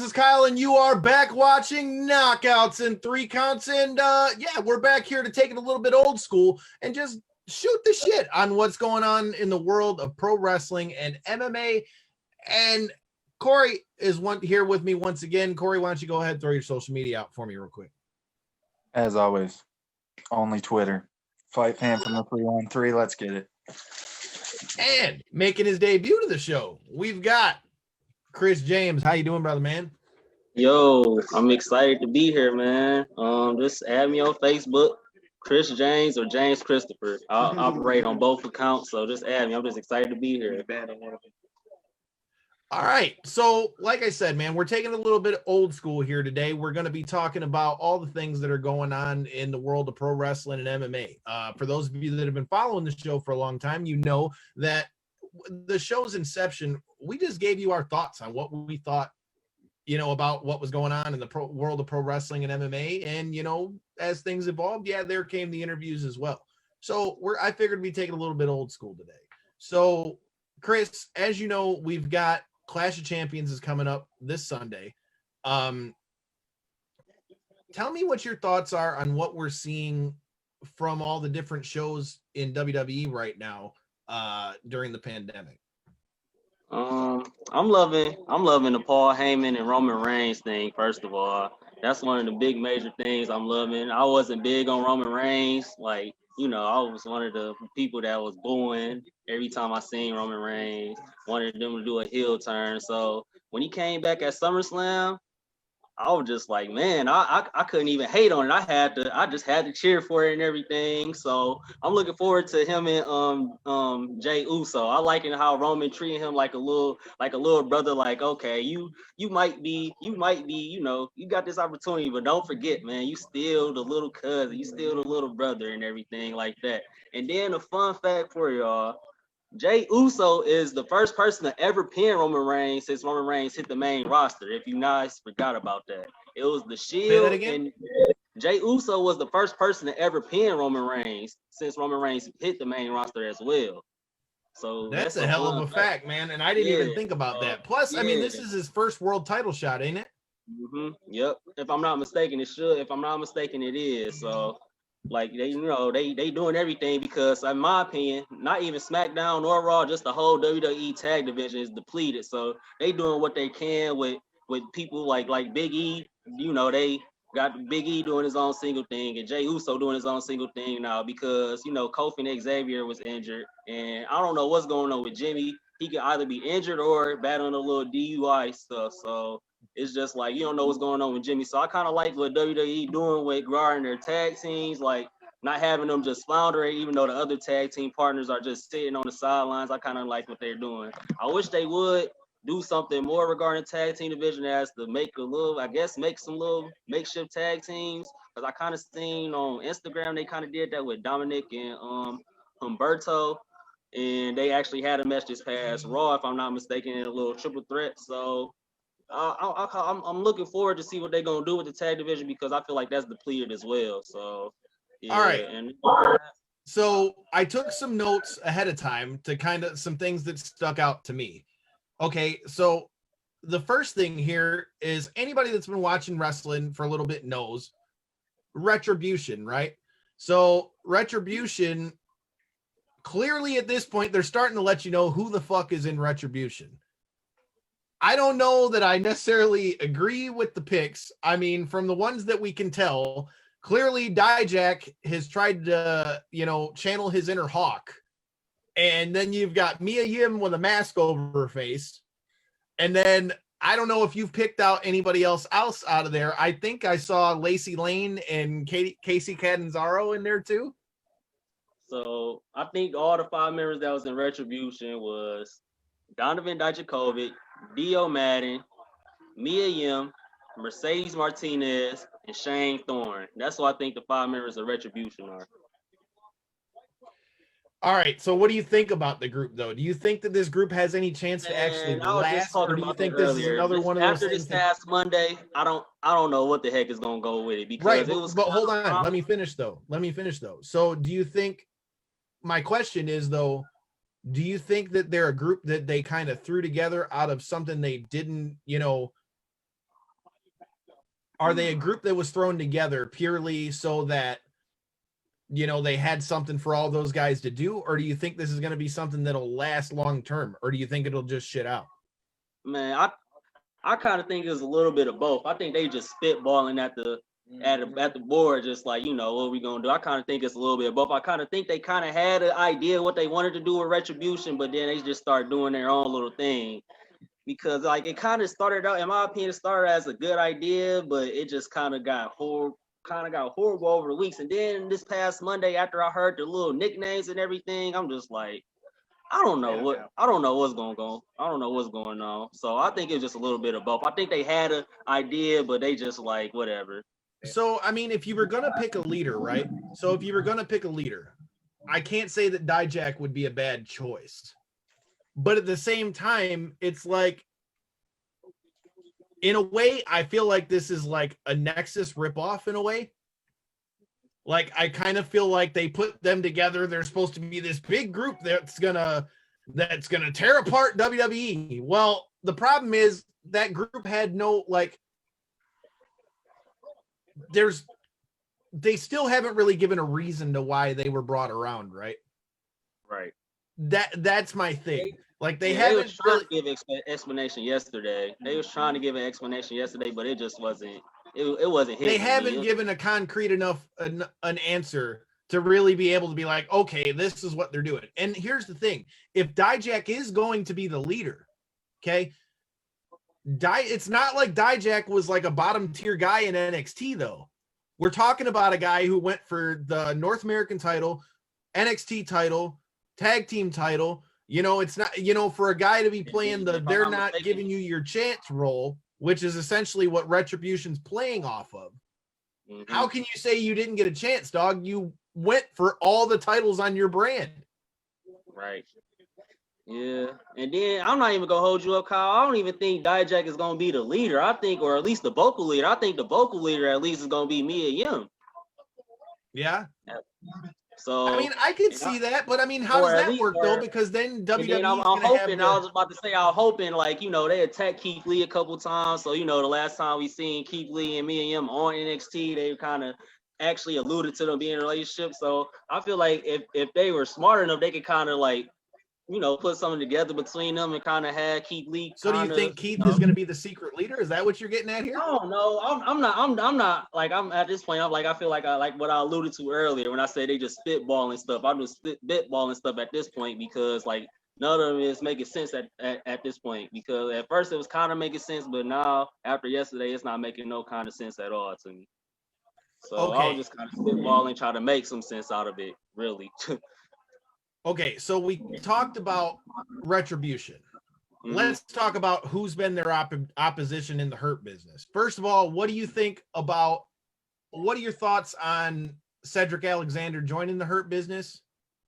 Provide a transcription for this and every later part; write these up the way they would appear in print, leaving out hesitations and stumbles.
is Kyle, and you are back watching Knockouts and Three Counts. And yeah, we're back here to take it a little bit old school and just shoot the shit on what's going on in the world of pro wrestling and MMA. And Corey is here with me once again. Corey, why don't you go ahead and throw your social media out for me real quick? As always, only Twitter. Fight fan from the 313. Let's get it. And making his debut to the show, we've got Chris James. How you doing, brother, man? Yo, I'm excited to be here, man. Just add me on Facebook, Chris James or James Christopher. I'll operate on both accounts, so just add me. I'm just excited to be here. All right. So, like I said, man, we're taking a little bit old school here today. We're going to be talking about all the things that are going on in the world of pro wrestling and MMA. For those of you that have been following the show for a long time, you know that the show's inception, we just gave you our thoughts on what we thought, you know, about what was going on in the world of pro wrestling and MMA. And, you know, as things evolved, yeah, there came the interviews as well. So I figured we'd take it a little bit old school today. So, Chris, as you know, we've got Clash of Champions is coming up this Sunday. Tell me what your thoughts are on what we're seeing from all the different shows in WWE right now during the pandemic. I'm loving the Paul Heyman and Roman Reigns thing. First of all, that's one of the big major things I'm loving. I wasn't big on Roman Reigns, like, you know, I was one of the people that was booing every time I seen Roman Reigns, wanted them to do a heel turn. So when he came back at SummerSlam, I was just like, man, I couldn't even hate on it. I just had to cheer for it and everything. So I'm looking forward to him and Jey Uso. I liking how Roman treating him like a little brother. Like, okay, you might be, you know, you got this opportunity, but don't forget, man, you still the little cousin, you still the little brother and everything like that. And then a fun fact for y'all. Jey Uso is the first person to ever pin Roman Reigns since Roman Reigns hit the main roster. If you guys forgot about that, it was the Shield, and Jey Uso was the first person to ever pin Roman Reigns since Roman Reigns hit the main roster as well. So that's a hell of a fact, man. And I didn't even think about that. Plus, I mean, this is his first world title shot, ain't it? Yep. If I'm not mistaken, it should. If I'm not mistaken, it is. So. Like, they, you know, they doing everything because, in my opinion, not even SmackDown or Raw, just the whole WWE tag division is depleted. So they doing what they can with people like Big E. You know, they got Big E doing his own single thing and Jey Uso doing his own single thing now because, you know, Kofi and Xavier was injured. And I don't know what's going on with Jimmy. He could either be injured or battling a little DUI stuff. So it's just like, you don't know what's going on with Jimmy. So I kind of like what WWE doing with growing their tag teams, like not having them just floundering, even though the other tag team partners are just sitting on the sidelines. I kind of like what they're doing. I wish they would do something more regarding tag team division as to make some little makeshift tag teams. Because I kind of seen on Instagram, they kind of did that with Dominic and Humberto. And they actually had a match this past Raw, if I'm not mistaken, in a little triple threat. So I'm looking forward to see what they're gonna do with the tag division because I feel like that's depleted as well. So yeah. All right. So I took some notes ahead of time to kind of some things that stuck out to me. Okay, so the first thing here is anybody that's been watching wrestling for a little bit knows Retribution, right? So Retribution, clearly at this point, they're starting to let you know who the fuck is in Retribution. I don't know that I necessarily agree with the picks. I mean, from the ones that we can tell, clearly Dijak has tried to, you know, channel his inner hawk. And then you've got Mia Yim with a mask over her face. And then I don't know if you've picked out anybody else out of there. I think I saw Lacey Lane and Casey Catanzaro in there too. So I think all the 5 members that was in Retribution was Donovan Dijakovic, Dio Madden, Mia Yim, Mercedes Martinez, and Shane Thorne. That's what I think the 5 members of Retribution are. All right, so what do you think about the group, though? Do you think that this group has any chance to actually last, or do you think this is another one of those after this past Monday? I don't know what the heck is gonna go with it because right. But hold on, let me finish though. So, do you think? My question is though, do you think that they're a group that they kind of threw together out of something they didn't, you know, are they a group that was thrown together purely so that, you know, they had something for all those guys to do? Or do you think this is going to be something that'll last long term? Or do you think it'll just shit out? Man, I kind of think it's a little bit of both. I think they just spitballing at the board, just like, you know, what we gonna do. I kind of think it's a little bit of both. I kind of think they kind of had an idea what they wanted to do with Retribution, but then they just start doing their own little thing. Because like it kind of started out, in my opinion, it started as a good idea, but it just kind of got horrible over the weeks. And then this past Monday, after I heard the little nicknames and everything, I'm just like, I don't know what's going on. I don't know what's going on. So I think it's just a little bit of both. I think they had an idea, but they just like whatever. So, I mean, if you were going to pick a leader, right? So if you were going to pick a leader, I can't say that Dijak would be a bad choice. But at the same time, it's like, in a way, I feel like this is like a Nexus ripoff in a way. Like, I kind of feel like they put them together. They're supposed to be this big group that's gonna tear apart WWE. Well, the problem is that group had no, like, they still haven't really given a reason to why they were brought around, right? Right. That's my thing. Like, they was haven't trying really to give explanation yesterday. They was trying to give an explanation yesterday, but it just wasn't. It wasn't hitting. They haven't given a concrete enough an answer to really be able to be like, okay, this is what they're doing. And here's the thing: if Dijak is going to be the leader, okay, it's not like Dijak was like a bottom tier guy in NXT though. We're talking about a guy who went for the North American title, NXT title, tag team title. You know, it's not, you know, for a guy to be playing they're not giving you your chance role, which is essentially what Retribution's playing off of. Mm-hmm. How can you say you didn't get a chance, dog? You went for all the titles on your brand. Right. Yeah. And then I'm not even going to hold you up, Kyle. I don't even think Dijak is going to be the leader. I think, or at least the vocal leader. I think the vocal leader at least is going to be Mia Yim. Yeah. So I mean, I could see that, but I mean, how does that work though? Because then WWE. I'm hoping. I was about to say, I'm hoping, like, you know, they attacked Keith Lee a couple times. So, you know, the last time we seen Keith Lee and Mia Yim on NXT, they kind of actually alluded to them being in a relationship. So I feel like if they were smart enough, they could kind of like, you know, put something together between them and kind of have Keith Lee. So do you think Keith is going to be the secret leader? Is that what you're getting at here? I don't know. I'm not like, I'm at this point. I'm like, I feel like I like what I alluded to earlier when I said they just spitballing stuff. I'm just spitballing stuff at this point because like none of them is making sense at this point, because at first it was kind of making sense, but now after yesterday, it's not making no kind of sense at all to me. So okay. I was just kind of spitballing, trying to make some sense out of it, really. Okay, so we talked about Retribution. Mm-hmm. Let's talk about who's been their opposition in the Hurt business. First of all, what are your thoughts on Cedric Alexander joining the Hurt business?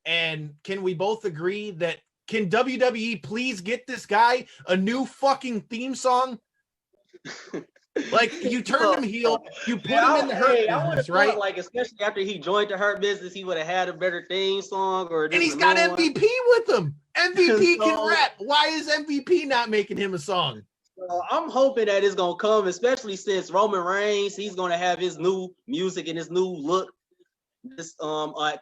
And can we both agree that, can WWE please get this guy a new fucking theme song? Like, you turned him heel, you put him in the Hurt business, right? Like, especially after he joined the Hurt business, he would have had a better theme song. And he's got MVP with him. MVP can rap. Why is MVP not making him a song? So I'm hoping that it's gonna come, especially since Roman Reigns, he's gonna have his new music and his new look this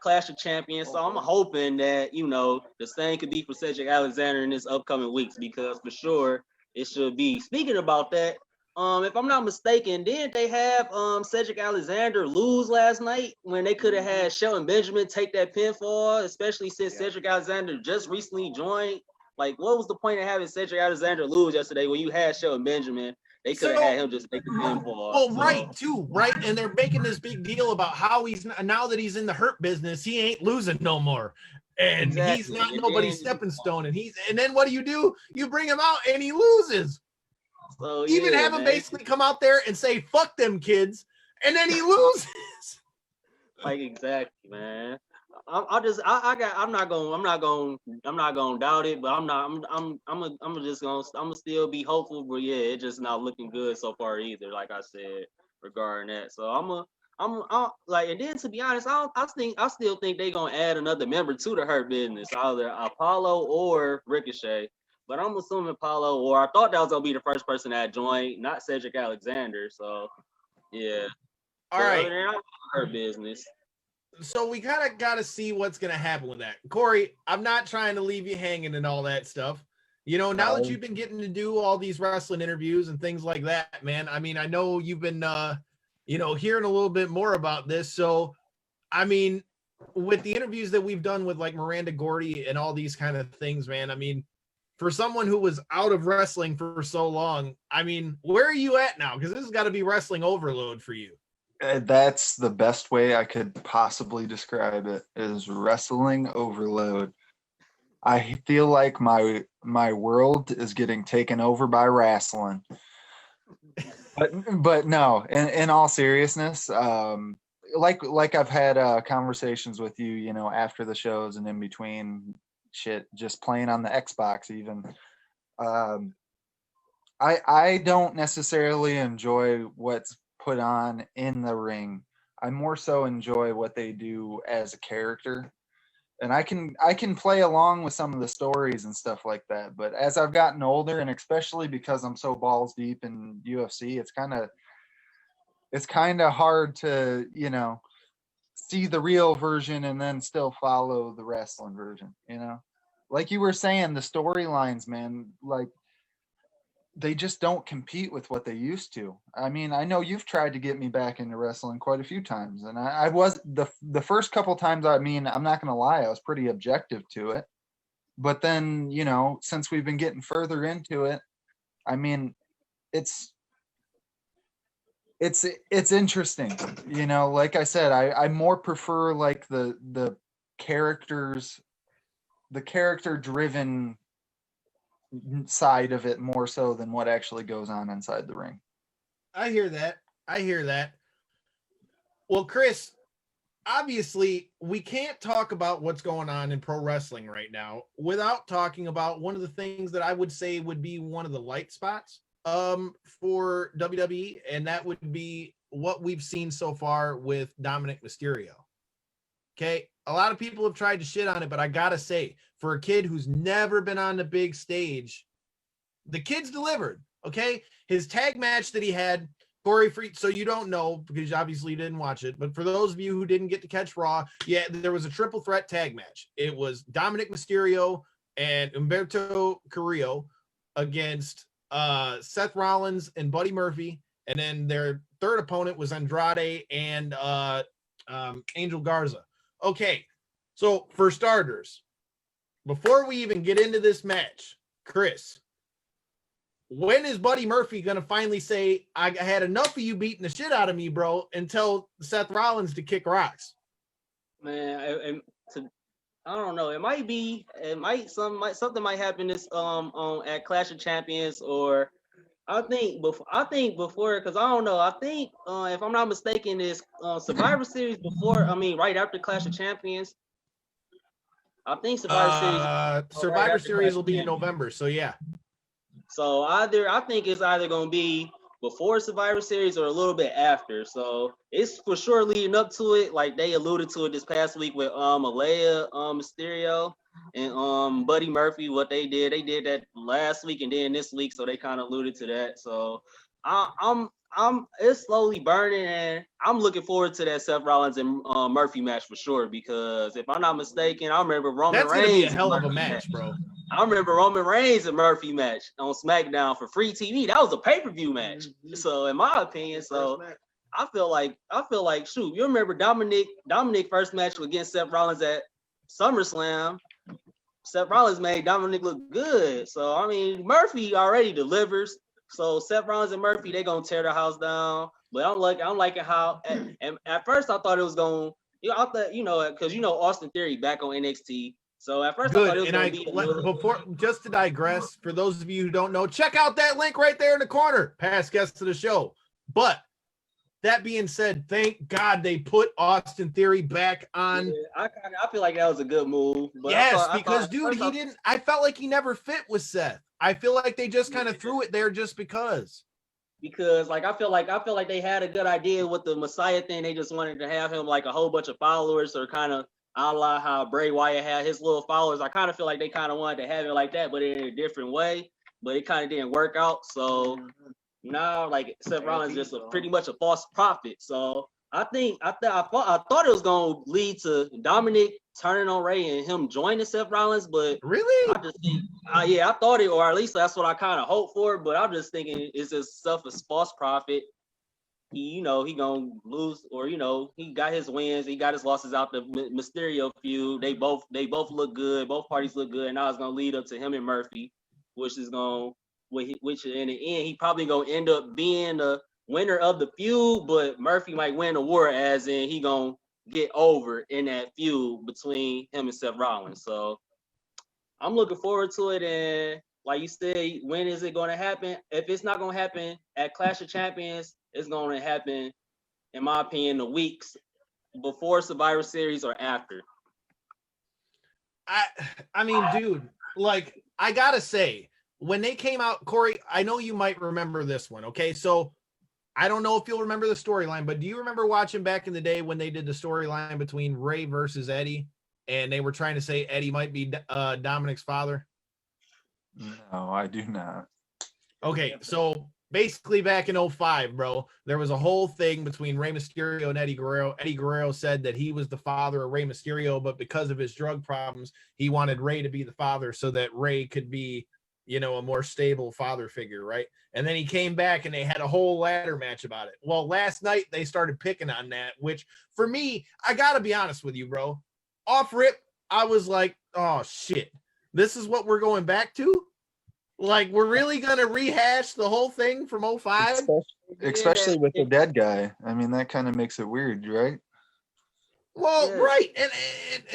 Clash of Champions. So I'm hoping that, you know, the same could be for Cedric Alexander in this upcoming weeks, because for sure it should be. Speaking about that, if I'm not mistaken, didn't they have Cedric Alexander lose last night when they could have had Shelton Benjamin take that pinfall, especially since Cedric Alexander just recently joined? Like, what was the point of having Cedric Alexander lose yesterday when you had Shelton Benjamin? They could have had him just take the pinfall. Well, right. And they're making this big deal about how now that he's in the Hurt business, he ain't losing no more. And exactly. He's not nobody's stepping stone. And then what do? You bring him out and he loses. So, even have him basically come out there and say, fuck them kids, and then he loses. Like, exactly, man. I'm not gonna doubt it, but I'm gonna still be hopeful. But yeah, it's just not looking good so far either, like I said regarding that. So I'm like, and then to be honest, I still think they're gonna add another member to the Hurt business, either Apollo or Ricochet. But I'm assuming Apollo, or I thought that was gonna be the first person that joined, not Cedric Alexander. So Yeah. All But right. other than that, her business. So we kind of got to see what's going to happen with that. Corey, I'm not trying to leave you hanging and all that stuff. You know, now that you've been getting to do all these wrestling interviews and things like that, man, I mean, I know you've been, you know, hearing a little bit more about this. So, I mean, with the interviews that we've done with like Miranda Gordy and all these kind of things, man, I mean, for someone who was out of wrestling for so long, I mean, where are you at now? Because this has got to be wrestling overload for you. That's the best way I could possibly describe it, is wrestling overload. I feel like my world is getting taken over by wrestling. But no, in all seriousness, like I've had conversations with you, you know, after the shows and in between shit, just playing on the Xbox even. I don't necessarily enjoy what's put on in the ring. I more so enjoy what they do as a character. And I can play along with some of the stories and stuff like that. But as I've gotten older, and especially because I'm so balls deep in UFC, it's kind of hard to, you know, see the real version and then still follow the wrestling version, you know? Like you were saying, the storylines, man, like they just don't compete with what they used to. I mean, I know you've tried to get me back into wrestling quite a few times, and I was the first couple times. I mean, I'm not going to lie, I was pretty objective to it. But then, you know, since we've been getting further into it, I mean, it's interesting. You know, like I said, I more prefer like the characters, the character driven side of it more so than what actually goes on inside the ring. I hear that. Well, Chris, obviously we can't talk about what's going on in pro wrestling right now without talking about one of the things that I would say would be one of the light spots for WWE, and that would be what we've seen so far with Dominic Mysterio. Okay, a lot of people have tried to shit on it, but I gotta say, for a kid who's never been on the big stage, the kid's delivered. Okay, his tag match that he had, Corey Free. So you don't know because obviously you didn't watch it, but for those of you who didn't get to catch Raw, yeah, there was a triple threat tag match. It was Dominic Mysterio and Humberto Carrillo against Seth Rollins and Buddy Murphy, and then their third opponent was Andrade and Angel Garza. Okay, so for starters, before we even get into this match, Chris, when is Buddy Murphy going to finally say, I had enough of you beating the shit out of me, bro, and tell Seth Rollins to kick rocks? Man, I don't know. Something might happen this at Clash of Champions, or I think before, because I don't know. I think if I'm not mistaken, is Survivor Series before. I mean, right after Clash of Champions. I think Survivor Series will be in November, so yeah. So I think it's either gonna be before Survivor Series or a little bit after. So it's for sure leading up to it. Like they alluded to it this past week with Alea, Mysterio, and Buddy Murphy. What they did that last week and then this week. So they kind of alluded to that. So I'm it's slowly burning, and I'm looking forward to that Seth Rollins and Murphy match for sure. Because if I'm not mistaken, I remember Roman Reigns. That's gonna be a hell of a match, bro. I remember Roman Reigns and Murphy match on SmackDown for free TV. That was a pay-per-view match. So in my opinion, I feel like shoot, you remember Dominic first match against Seth Rollins at SummerSlam. Seth Rollins made Dominic look good. So I mean, Murphy already delivers. So Seth Rollins and Murphy, they gonna tear the house down. But I'm liking how and at first I thought it was gonna, I thought, because Austin Theory back on NXT. So at first I thought it was going to be before, just to digress, for those of you who don't know, check out that link right there in the corner, past guests of the show. But that being said, thank God they put Austin Theory back on. Yeah, I feel like that was a good move. But yes, I felt like he never fit with Seth. I feel like they just kind of threw it there just because. Because like I feel like they had a good idea with the Messiah thing. They just wanted to have him like a whole bunch of followers, or kind of a la how Bray Wyatt had his little followers. I kind of feel like they kind of wanted to have it like that, but in a different way. But it kind of didn't work out. So, now like Seth Rollins is just pretty much a false prophet. So I thought it was gonna lead to Dominic turning on Ray and him joining Seth Rollins, but Really? I just think, I thought it, or at least that's what I kind of hope for. But I'm just thinking it's just self as false prophet. He gonna lose, or he got his wins, he got his losses out the Mysterio feud. They both look good, both parties look good, and now it's gonna lead up to him and Murphy, which in the end he probably gonna end up being the winner of the feud, but Murphy might win the war, as in he gonna get over in that feud between him and Seth Rollins. So I'm looking forward to it, and like you said, when is it going to happen? If it's not going to happen at Clash of Champions, it's going to happen, in my opinion, the weeks before Survivor Series or after. I mean, dude, like, I gotta say, when they came out, Corey, I know you might remember this one, okay? So I don't know if you'll remember the storyline, but do you remember watching back in the day when they did the storyline between Ray versus Eddie, and they were trying to say Eddie might be Dominic's father? No, I do not. Okay, so basically back in 2005, bro, there was a whole thing between Rey Mysterio and Eddie Guerrero. Eddie Guerrero said that he was the father of Rey Mysterio, but because of his drug problems, he wanted Rey to be the father so that Rey could be, a more stable father figure, right? And then he came back and they had a whole ladder match about it. Well, last night they started picking on that, which for me, I gotta be honest with you, bro. Off rip, I was like, oh shit, this is what we're going back to? Like, we're really going to rehash the whole thing from 2005? Especially with the dead guy. I mean, that kind of makes it weird, right? Well, yeah. Right.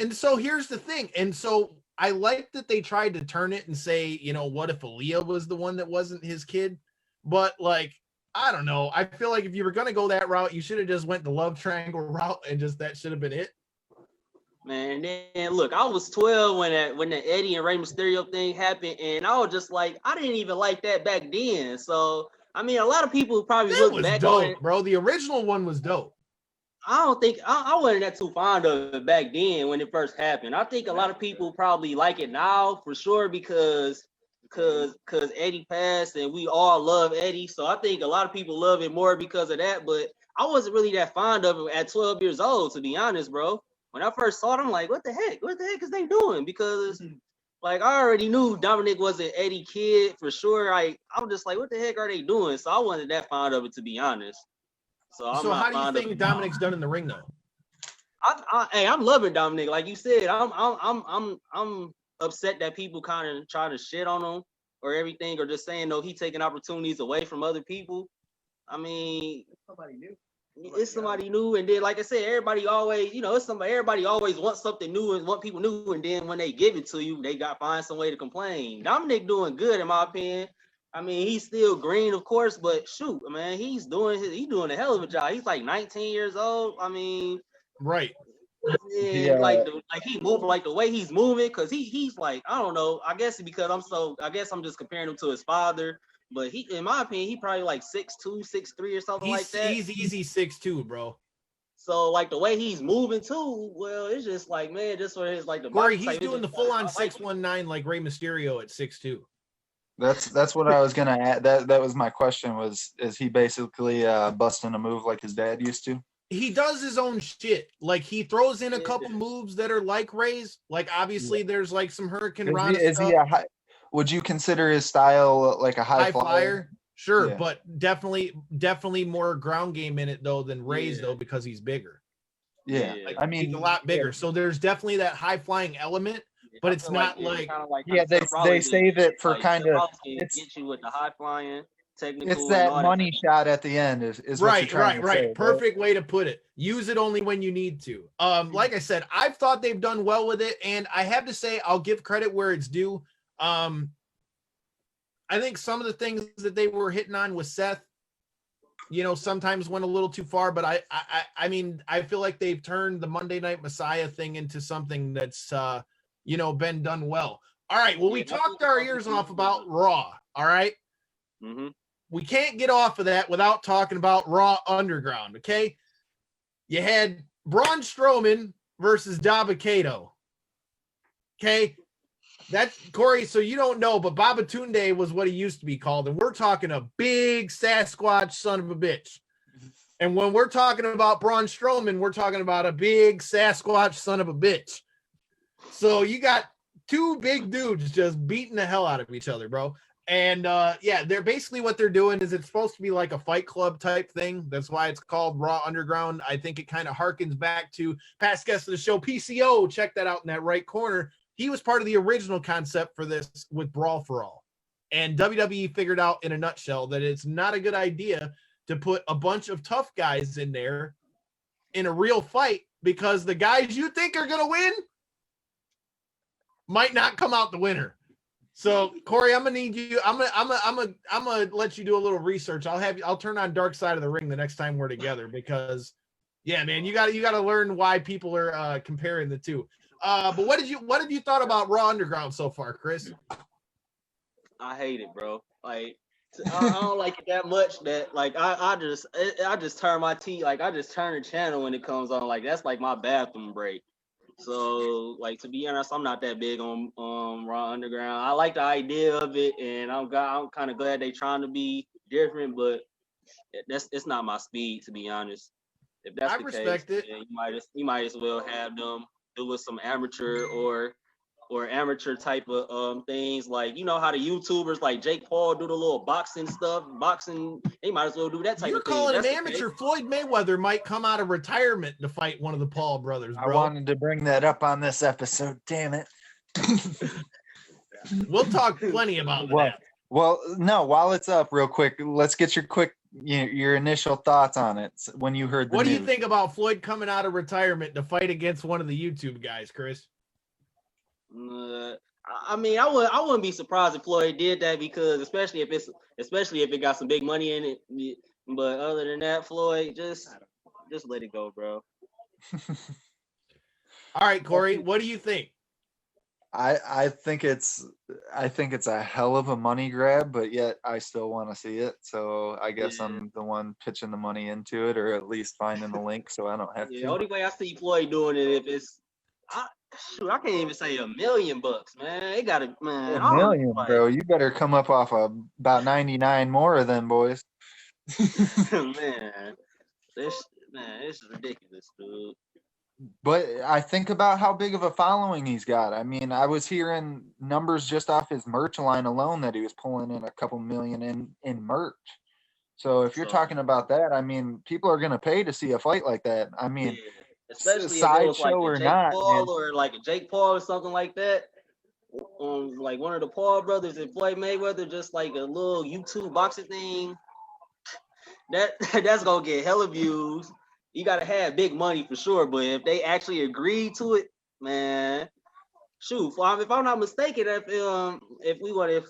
And so here's the thing. And so I like that they tried to turn it and say, what if Aaliyah was the one that wasn't his kid? But, like, I don't know. I feel like if you were going to go that route, you should have just went the love triangle route and just that should have been it. Man, then look, I was 12 when the Eddie and Rey Mysterio thing happened, and I was just like, I didn't even like that back then. So, I mean, a lot of people probably look back dope, on it. Bro. The original one was dope. I don't think I wasn't that too fond of it back then when it first happened. I think a lot of people probably like it now for sure because Eddie passed and we all love Eddie. So I think a lot of people love it more because of that. But I wasn't really that fond of it at 12 years old, to be honest, bro. When I first saw it, I'm like, what the heck? What the heck is they doing? Because, like, I already knew Dominic was an Eddie kid for sure. I'm just like, what the heck are they doing? So I wasn't that fond of it, to be honest. So how do you think Dominic's done in the ring, though? I'm loving Dominic. Like you said, I'm upset that people kind of try to shit on him or everything, or just saying, no, he taking opportunities away from other people. I mean, somebody new. It's somebody new, and then like I said, everybody always, everybody always wants something new and want people new, and then when they give it to you, they got find some way to complain. Dominic doing good in my opinion. I mean, he's still green, of course, but shoot, man, he's doing a hell of a job. He's like 19 years old. I mean, right. Yeah, like he moving, like the way he's moving, because he's like, I don't know. I guess because I'm just comparing him to his father. But he, in my opinion, he probably like 6'2", 6'3", or something like that. He's easy 6'2", bro. So like the way he's moving too, well, it's just like, man, just for his like the Corey, he's doing the full on 619 like Rey Mysterio at 6'2". That's what I was gonna add. That was my question. Is he basically busting a move like his dad used to? He does his own shit. Like he throws in a couple moves that are like Ray's. Like obviously there's like some Hurricane Rana stuff. Would you consider his style like a high flyer? Sure, yeah. But definitely more ground game in it though than Ray's though, because he's bigger. Yeah, like, I mean he's a lot bigger. Yeah. So there's definitely that high flying element, but it's not like they save it for kind of get you with the high flying. It's that money shot at the end is what you're trying to say, perfect way to put it. Use it only when you need to. Like I said, I've thought they've done well with it, and I have to say I'll give credit where it's due. I think some of the things that they were hitting on with Seth, sometimes went a little too far, but I mean I feel like they've turned the Monday Night Messiah thing into something that's been done well. All right, well, we talked our ears off about Raw. All right. Mm-hmm. We can't get off of that without talking about Raw Underground, okay? You had Braun Strowman versus Dabba-Kato, okay? That's Corey. So you don't know, but Babatunde was what he used to be called, and we're talking a big Sasquatch son of a bitch. And when we're talking about Braun Strowman, we're talking about a big Sasquatch son of a bitch. So you got two big dudes just beating the hell out of each other, bro. And yeah, they're basically what they're doing is it's supposed to be like a Fight Club type thing. That's why it's called Raw Underground. I think it kind of harkens back to past guests of the show, PCO. Check that out in that right corner. He was part of the original concept for this with Brawl for All. And WWE figured out in a nutshell that it's not a good idea to put a bunch of tough guys in there in a real fight because the guys you think are going to win might not come out the winner. So Corey, I'm gonna need you. I'm gonna let you do a little research. I'll turn on Dark Side of the Ring the next time we're together because, yeah, man, you got to learn why people are comparing the two. But what have you thought about Raw Underground so far, Chris? I hate it, bro. Like I don't like it that much. That like I just turn my TV. Like I just turn the channel when it comes on. Like that's like my bathroom break. So, like to be honest, I'm not that big on Raw Underground. I like the idea of it, and I'm kind of glad they trying to be different, but it's not my speed, to be honest. If that's the case, then you might as well have them do with some amateur or amateur type of things. Like you know how the YouTubers like Jake Paul do the little boxing stuff. Boxing, they might as well do that type You're of thing. You're calling an amateur. Floyd Mayweather might come out of retirement to fight one of the Paul brothers, bro. I wanted to bring that up on this episode. Damn it. We'll talk plenty about that. Well, no, while it's up real quick, let's get your initial thoughts on it when you heard the What news. do you think about Floyd coming out of retirement to fight against one of the YouTube guys, Chris? I mean, I wouldn't be surprised if Floyd did that because especially if it got some big money in it. But other than that, Floyd, just let it go, bro. All right, Corey, what do you think? I think it's a hell of a money grab, but yet I still want to see it. So I guess I'm the one pitching the money into it, or at least finding the link so I don't have to. The only way I see Floyd doing it if it's I can't even say $1 million, man. It got $1 million, bro. You better come up off of about 99 more of them, boys. man, this is ridiculous, dude. But I think about how big of a following he's got. I mean, I was hearing numbers just off his merch line alone that he was pulling in a couple million in merch. So if you're talking about that, I mean, people are going to pay to see a fight like that. I mean, especially if it was like a Jake Paul or like a Jake Paul or something like that. Like one of the Paul brothers and Floyd Mayweather, just like a little YouTube boxing thing. That's gonna get hella views. You gotta have big money for sure, but if they actually agree to it, man, shoot. If I'm not mistaken,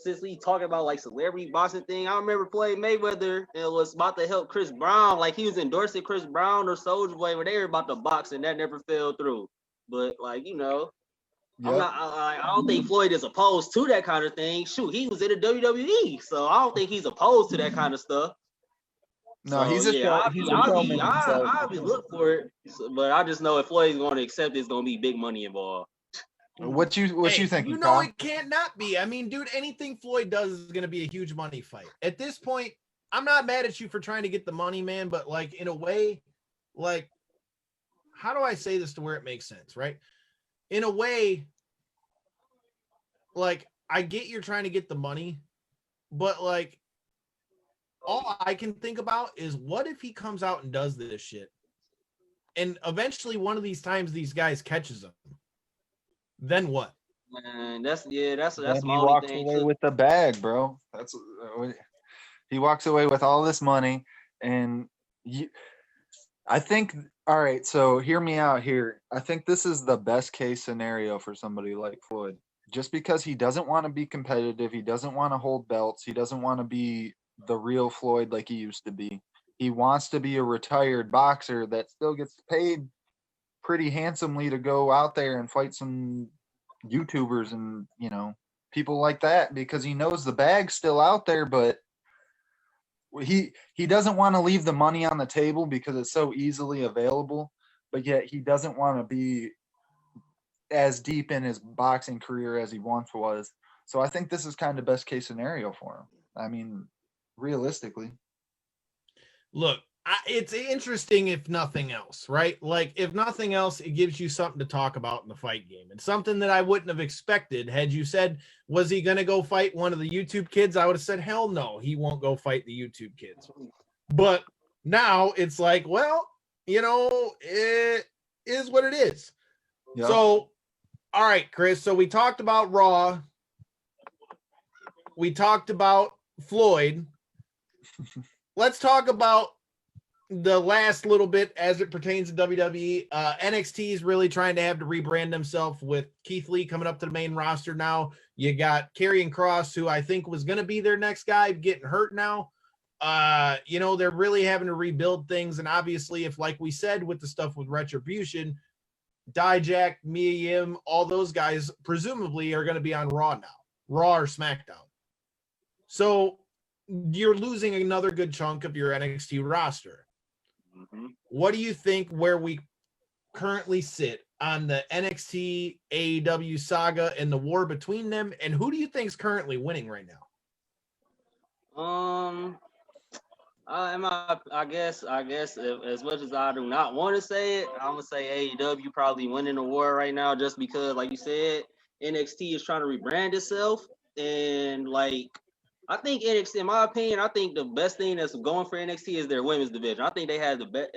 since we talking about like celebrity boxing thing, I remember Floyd Mayweather was about to help Chris Brown, like he was endorsing Chris Brown or Soulja Boy when they were about to box, and that never fell through. But like you know, yep. I don't think Floyd is opposed to that kind of thing. Shoot, he was in the WWE, so I don't think he's opposed to that kind of stuff. No, so, I'll be looking for it, but I just know if Floyd's going to accept it, it's going to be big money involved. What you think? You know, it can't not be. I mean, dude, anything Floyd does is going to be a huge money fight. At this point, I'm not mad at you for trying to get the money, man, but like in a way, like, how do I say this to where it makes sense, right? In a way, like, I get you're trying to get the money, but like, all I can think about is what if he comes out and does this shit, and eventually one of these times these guys catches him. Then what? Man, that's my only thing. He walks away with the bag, bro. He walks away with all this money, and I think. All right, so hear me out here. I think this is the best case scenario for somebody like Floyd, just because he doesn't want to be competitive, he doesn't want to hold belts, he doesn't want to be the real Floyd like he used to be. He wants to be a retired boxer that still gets paid pretty handsomely to go out there and fight some YouTubers and, you know, people like that, because he knows the bag's still out there, but he doesn't want to leave the money on the table because it's so easily available, but yet he doesn't want to be as deep in his boxing career as he once was. So I think this is kind of best case scenario for him. I mean, realistically. Look, it's interesting if nothing else, right? Like, if nothing else, it gives you something to talk about in the fight game. And something that I wouldn't have expected had you said, was he going to go fight one of the YouTube kids? I would have said, hell no, he won't go fight the YouTube kids. But now it's like, well, it is what it is. Yep. So, all right, Chris. So we talked about Raw. We talked about Floyd. Let's talk about the last little bit as it pertains to WWE. NXT is really trying to have to rebrand themselves with Keith Lee coming up to the main roster now. You got Karrion Kross, who I think was going to be their next guy, getting hurt now. They're really having to rebuild things. And obviously, if, like we said, with the stuff with Retribution, Dijak, Mia Yim, all those guys presumably are going to be on Raw now, Raw or SmackDown. So you're losing another good chunk of your NXT roster. Mm-hmm. What do you think where we currently sit on the NXT AEW saga and the war between them? And who do you think is currently winning right now? I guess if, as much as I do not want to say it, I'm gonna say AEW probably winning the war right now, just because, like you said, NXT is trying to rebrand itself, and like I think NXT, in my opinion, I think the best thing that's going for NXT is their women's division. I think they have the best.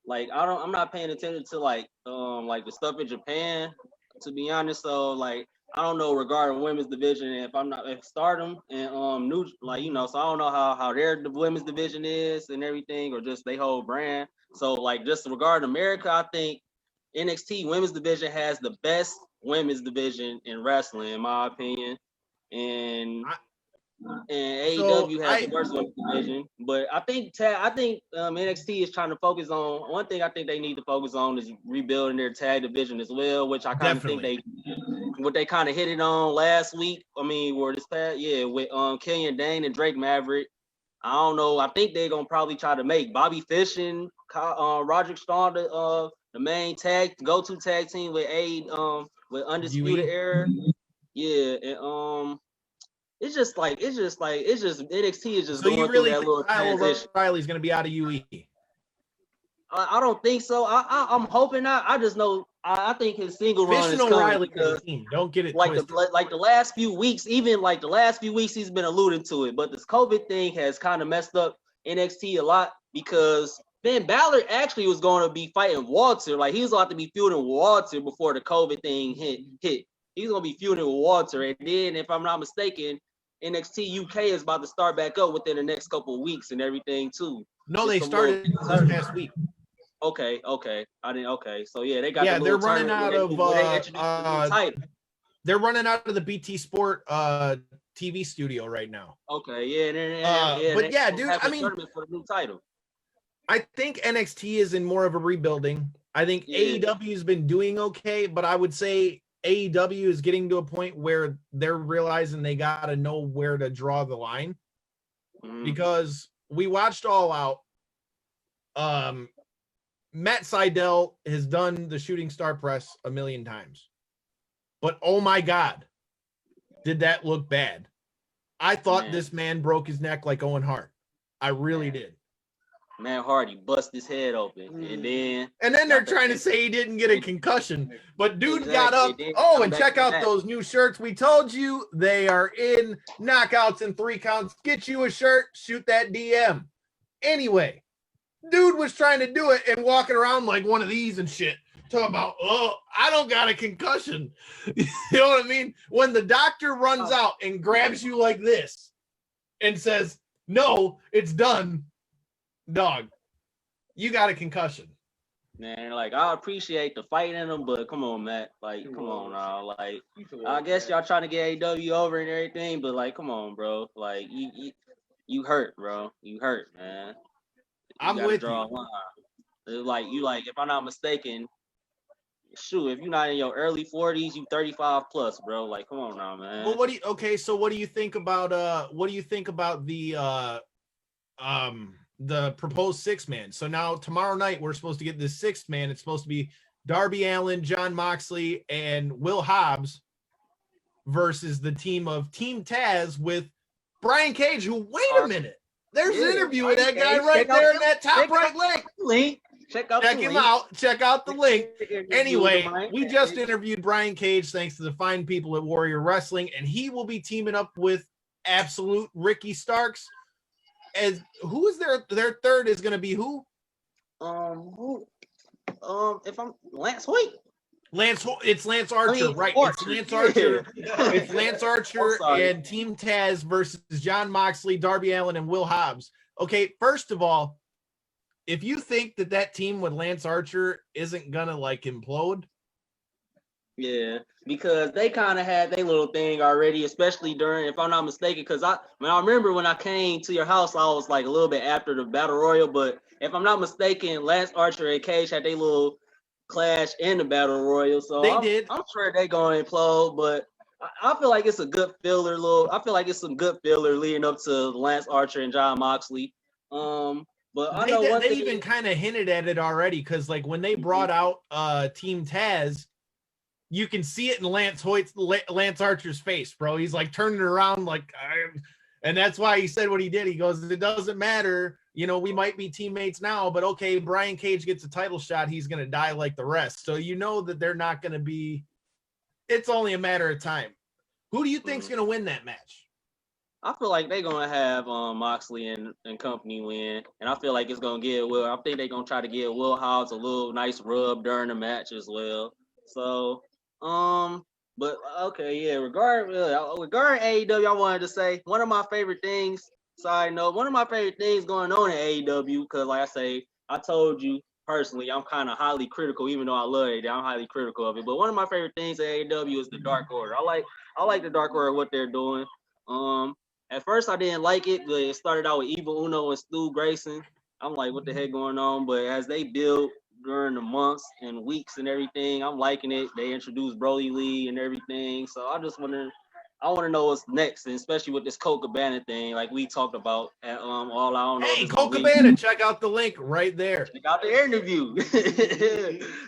Like I'm not paying attention to like the stuff in Japan, to be honest. So like I don't know regarding women's division, if Stardom and new, like, so I don't know how their the women's division is and everything, or just they whole brand. So like just regarding America, I think NXT women's division has the best women's division in wrestling, in my opinion, and AEW has the worst women's division. But I think NXT is trying to focus on one thing. I think they need to focus on is rebuilding their tag division as well, which I kind of think they kind of hit it on last week. I mean, with Killian Dane and Drake Maverick. I don't know. I think they're gonna probably try to make Bobby Fish and Roderick Strong the main go-to tag team with Undisputed Era. Yeah, and It's just NXT is just going through that little transition. Riley's going to be out of UE. I don't think so. I'm hoping not. I just know I think his single run is coming. Don't get it twisted. The last few weeks, he's been alluding to it. But this COVID thing has kind of messed up NXT a lot, because Finn Balor actually was going to be fighting Walter. Like, he was going to have to be feuding Walter before the COVID thing hit. He's going to be feuding with Walter. And then, if I'm not mistaken, NXT UK is about to start back up within the next couple of weeks and everything too. No, they started this past week. Okay. So yeah, they got. Yeah, they're running out of. They're running out of the BT Sport TV studio right now. Okay, yeah, but yeah, dude, I mean, for the new title. I think NXT is in more of a rebuilding. I think AEW has been doing okay, but I would say AEW is getting to a point where they're realizing they got to know where to draw the line, because we watched All Out. Matt Sydal has done the shooting star press a million times, but oh my God, did that look bad? I thought this man broke his neck like Owen Hart. I really did. Matt Hardy bust his head open, and then they're trying to say he didn't get a concussion, but dude got up. Oh, and check out those new shirts. We told you they are in knockouts and 3 counts. Get you a shirt, shoot that DM. Anyway, dude was trying to do it and walking around like one of these and shit. Talking about, I don't got a concussion. You know what I mean? When the doctor runs out and grabs you like this and says, no, it's done. Dog, you got a concussion. Man, like, I appreciate the fight in them, but come on, Matt. Like, come on now. Like, I guess y'all trying to get AEW over and everything, but like, come on, bro. Like, you hurt, bro. You hurt, man. I'm with you. Like, if I'm not mistaken, shoot, if you're not in your early 40s, you 35 plus, bro. Like, come on now, man. Well, what do you think about the proposed 6-man? So now tomorrow night we're supposed to get this 6th man. It's supposed to be Darby Allin, John Moxley, and Will Hobbs versus the team of Team Taz with Brian Cage, who, wait a minute, there's an interview with that guy right there in that top right link. Check him out. Check out the link. Anyway, we just interviewed Brian Cage thanks to the fine people at Warrior Wrestling, and he will be teaming up with Absolute Ricky Starks. As who is their third is going to be who? If I'm Lance Hoyt. It's Lance Archer, right? It's Lance Archer. It's Lance Archer and Team Taz versus John Moxley, Darby Allin, and Will Hobbs. Okay, first of all, if you think that team with Lance Archer isn't gonna like implode, yeah, because they kind of had their little thing already, especially during, if I'm not mistaken, because I remember when I came to your house, I was like a little bit after the Battle Royal, but if I'm not mistaken, Lance Archer and Cage had their little clash in the Battle Royal, so I'm sure they're going to implode, but I feel like it's a good filler I feel like it's some good filler leading up to Lance Archer and John Moxley. But I know they even kind of hinted at it already, because like when they brought out Team Taz, you can see it in Lance Archer's face, bro. He's like turning around and that's why he said what he did. He goes, it doesn't matter. We might be teammates now, but okay, Brian Cage gets a title shot, he's going to die like the rest. So that they're not going to be, it's only a matter of time. Who do you think's going to win that match? I feel like they're going to have Moxley and company win, and I feel like it's going to give I think they're going to try to give Will Hobbs a little nice rub during the match as well. So, but okay, yeah, regarding AEW, I wanted to say one of my favorite things, side note, one of my favorite things going on in AEW, because like I say, I told you personally, I'm kind of highly critical, even though I love it, I'm highly critical of it. But one of my favorite things at AEW is the Dark Order. I like the Dark Order, what they're doing. At first I didn't like it, but it started out with Evil Uno and Stu Grayson. I'm like, what the heck going on? But as they build during the months and weeks and everything, I'm liking it. They introduced Brody Lee and everything. So I want to know what's next, and especially with this Colt Cabana thing, like we talked about at All I Don't Know. Hey, Colt Cabana, check out the link right there. Check out the interview.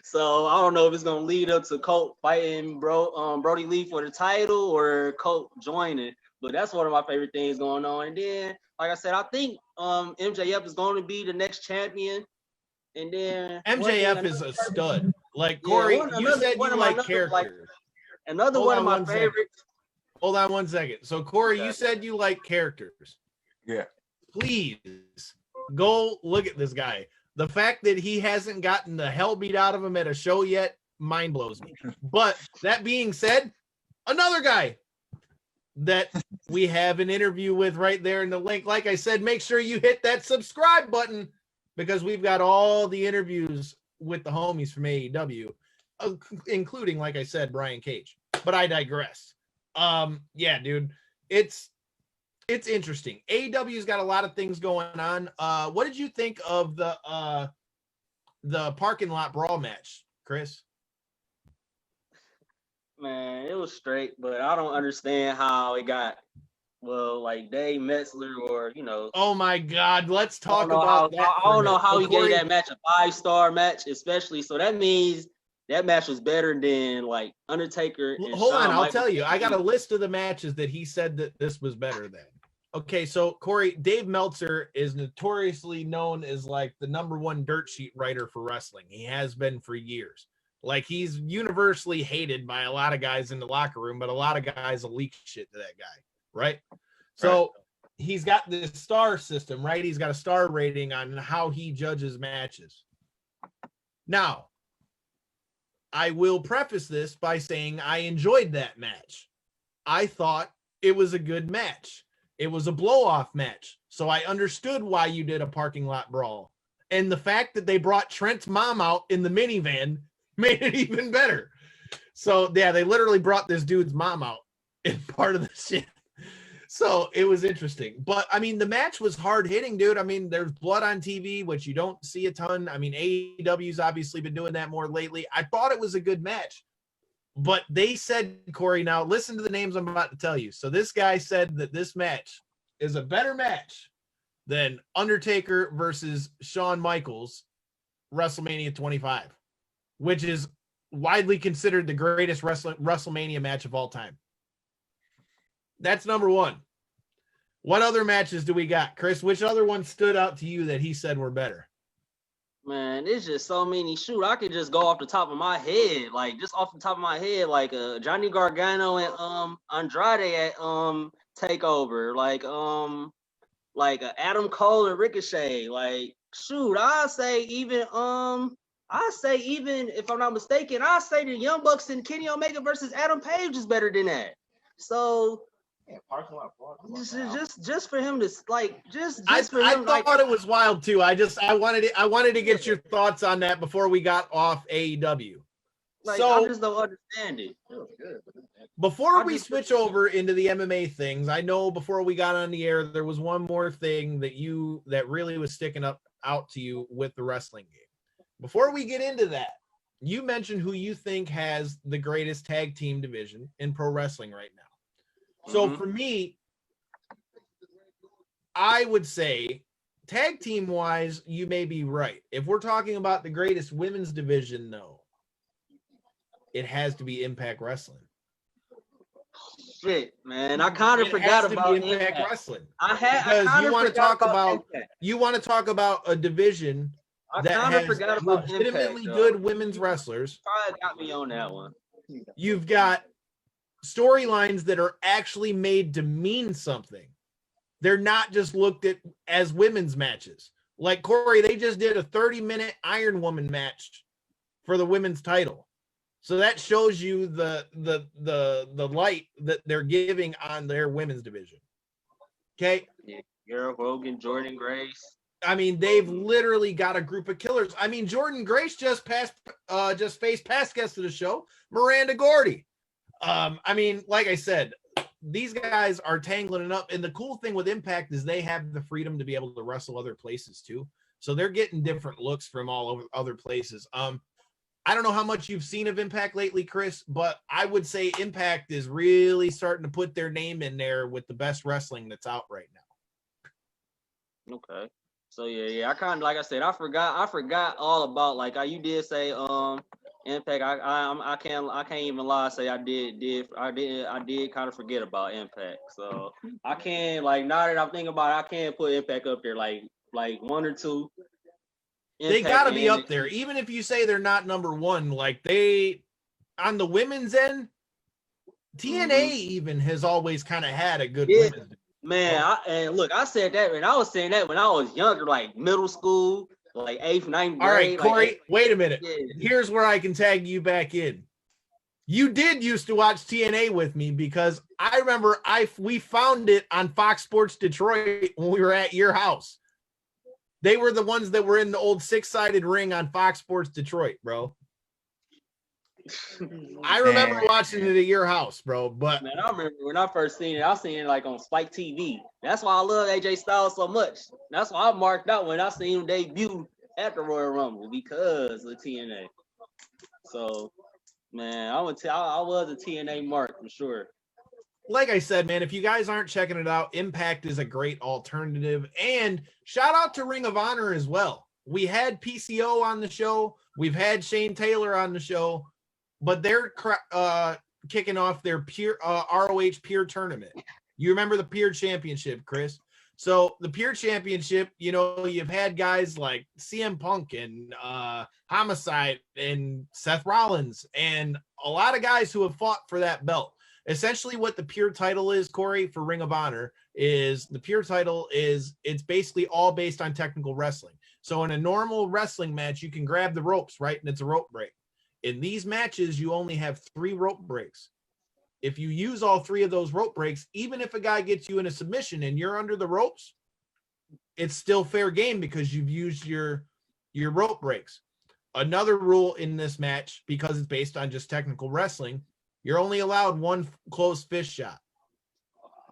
So I don't know if it's gonna lead up to Colt fighting Brody Lee for the title or Colt joining. But that's one of my favorite things going on. And then, like I said, I think MJF is going to be the next champion. And then MJF is a stud. Like Corey, you said you like characters. Another one of my favorites. Hold on one second. So Corey, you said you like characters. Yeah. Please go look at this guy. The fact that he hasn't gotten the hell beat out of him at a show yet, mind blows me. But that being said, another guy that we have an interview with right there in the link. Like I said, make sure you hit that subscribe button, because we've got all the interviews with the homies from AEW, including, like I said, Brian Cage. But I digress. Yeah, dude, it's interesting. AEW's got a lot of things going on. What did you think of the parking lot brawl match, Chris? Man, it was straight, but I don't understand how it got, like Dave Metzler or, Oh my God, let's talk about that. I don't know how he gave that match a 5-star match, especially. So that means that match was better than like Undertaker. And Hold on, I'll tell you. I got a list of the matches that he said that this was better than. Okay, so Corey, Dave Meltzer is notoriously known as like the #1 dirt sheet writer for wrestling. He has been for years. Like, he's universally hated by a lot of guys in the locker room, but a lot of guys will leak shit to that guy, right? So he's got this star system, right? He's got a star rating on how he judges matches. Now, I will preface this by saying I enjoyed that match. I thought it was a good match. It was a blow-off match. So I understood why you did a parking lot brawl. And the fact that they brought Trent's mom out in the minivan made it even better. So yeah, they literally brought this dude's mom out in part of the shit. So it was interesting. But I mean, the match was hard hitting, dude. I mean, there's blood on TV, which you don't see a ton. I mean, AEW's obviously been doing that more lately. I thought it was a good match. But they said, Corey, now listen to the names I'm about to tell you. So this guy said that this match is a better match than Undertaker versus Shawn Michaels, WrestleMania 25. which is widely considered the greatest WrestleMania match of all time. That's number one. What other matches do we got, Chris? Which other ones stood out to you that he said were better? Man, it's just so many. Shoot, I could just go off the top of my head, like just off the top of my head, like Johnny Gargano and Andrade at Takeover, like Adam Cole and Ricochet. Like, shoot, I say even if I'm not mistaken, I say the Young Bucks and Kenny Omega versus Adam Page is better than that. So just for him to like I thought it was wild too. I wanted to get your thoughts on that before we got off AEW. Like, so I just don't understand it. Before we switch over into the MMA things, I know before we got on the air, there was one more thing that really was sticking out to you with the wrestling game. Before we get into that, you mentioned who you think has the greatest tag team division in pro wrestling right now. So for me, I would say tag team wise, you may be right. If we're talking about the greatest women's division, though, it has to be Impact Wrestling. Shit, man, I kind of forgot about Impact Wrestling. You want to talk about a division that has legitimately good women's wrestlers. Probably got me on that one. You've got storylines that are actually made to mean something. They're not just looked at as women's matches. Like, Corey, they just did a 30-minute Iron Woman match for the women's title. So that shows you the light that they're giving on their women's division. Okay? Yeah, Garrett Hogan, Jordan Grace. I mean, they've literally got a group of killers. I mean, Jordan Grace just faced past guest of the show, Miranda Gordy. I mean, like I said, these guys are tangling it up. And the cool thing with Impact is they have the freedom to be able to wrestle other places too. So they're getting different looks from all over other places. I don't know how much you've seen of Impact lately, Chris, but I would say Impact is really starting to put their name in there with the best wrestling that's out right now. Okay. So yeah. I kind of, like I said, I forgot all about, like you did say Impact. I can't even lie. Say I did kind of forget about Impact. So I can't, like, now that I'm thinking about it, I can't put Impact up there like one or two. Impact, they got to be up there, even if you say they're not number one. Like, they, on the women's end, TNA even has always kind of had a good women's. Man, I said that, and I was saying that when I was younger, like middle school, like 8th, 9th grade. All right, Corey, wait a minute. Yeah. Here's where I can tag you back in. You did used to watch TNA with me, because I remember we found it on Fox Sports Detroit when we were at your house. They were the ones that were in the old 6-sided ring on Fox Sports Detroit, bro. I remember watching it at your house, bro. But man, I remember when I first seen it, I seen it like on Spike TV. That's why I love AJ Styles so much. That's why I marked out when I seen him debut at the Royal Rumble, because of TNA. So, man, I was a TNA mark for sure. Like I said, man, if you guys aren't checking it out, Impact is a great alternative. And shout out to Ring of Honor as well. We had PCO on the show. We've had Shane Taylor on the show. But they're kicking off their ROH Peer Tournament. You remember the Peer Championship, Chris? So the Peer Championship, you've had guys like CM Punk and Homicide and Seth Rollins and a lot of guys who have fought for that belt. Essentially what the Peer title is, Corey, for Ring of Honor, is the Peer title is, it's basically all based on technical wrestling. So in a normal wrestling match, you can grab the ropes, right? And it's a rope break. In these matches, you only have 3 rope breaks. If you use all 3 of those rope breaks, even if a guy gets you in a submission and you're under the ropes, it's still fair game because you've used your rope breaks. Another rule in this match, because it's based on just technical wrestling, you're only allowed 1 closed fist shot.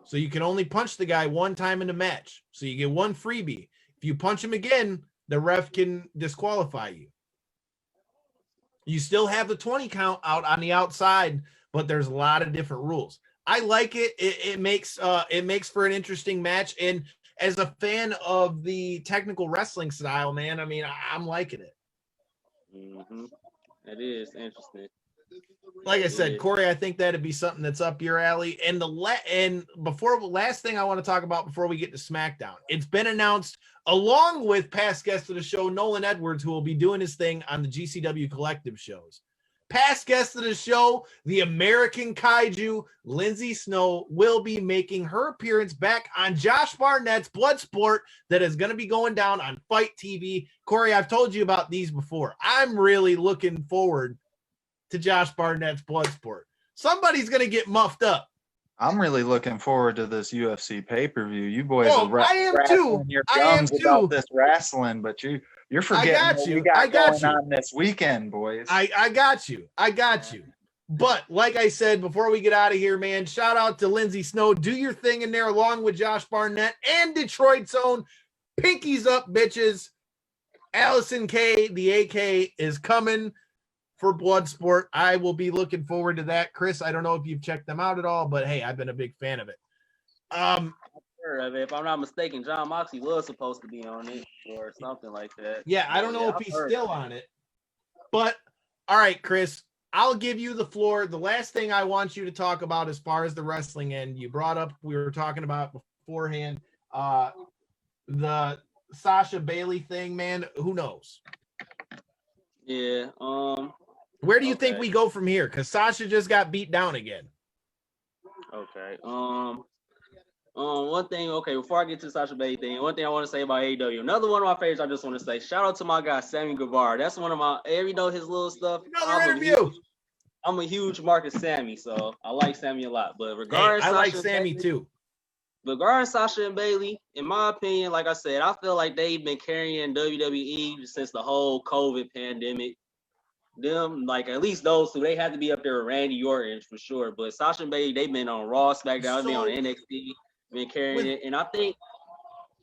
So you can only punch the guy 1 time in the match. So you get 1 freebie. If you punch him again, the ref can disqualify you. You still have the 20 count out on the outside, but there's a lot of different rules. I like it. It makes for an interesting match. And as a fan of the technical wrestling style, man, I mean, I'm liking it. Mm-hmm. That is interesting. Like I said, Corey, I think that'd be something that's up your alley. And last thing I want to talk about before we get to SmackDown, it's been announced along with past guest of the show, Nolan Edwards, who will be doing his thing on the GCW Collective shows. Past guest of the show, the American Kaiju, Lindsay Snow, will be making her appearance back on Josh Barnett's Bloodsport that is going to be going down on Fight TV. Corey, I've told you about these before. I'm really looking forward to Josh Barnett's Bloodsport. Somebody's going to get muffed up. I'm really looking forward to this UFC pay-per-view. You boys are I am too. Your I am gums too. about this wrestling, but you're forgetting what we got going on this weekend, boys. I got you. But like I said, before we get out of here, man, shout out to Lindsay Snow. Do your thing in there along with Josh Barnett and Detroit's own Pinkies Up, bitches. Allison K, the AK, is coming for Bloodsport. I will be looking forward to that. Chris, I don't know if you've checked them out at all, but hey, I've been a big fan of it. If I'm not mistaken, John Moxley was supposed to be on it or something like that. Yeah, I don't know if he's still on it. But all right, Chris, I'll give you the floor. The last thing I want you to talk about as far as the wrestling end, you brought up, we were talking about beforehand, the Sasha Bailey thing, man. Who knows? Yeah. Where do you think we go from here? Because Sasha just got beat down again. Okay. One thing, before I get to the Sasha Bailey thing, one thing I want to say about AEW, another one of my favorites, I just want to say, shout out to my guy, Sammy Guevara. That's one of my, his little stuff. Another interview. I'm a huge Marcus Sammy, so I like Sammy a lot. But regarding I like Sammy too. Regarding Sasha and Bailey, in my opinion, like I said, I feel like they've been carrying WWE since the whole COVID pandemic. Them, like at least those two, they had to be up there with Randy Orton for sure. But Sasha and Bailey, they've been on Raw, SmackDown, they've been on NXT, been carrying it. And I think,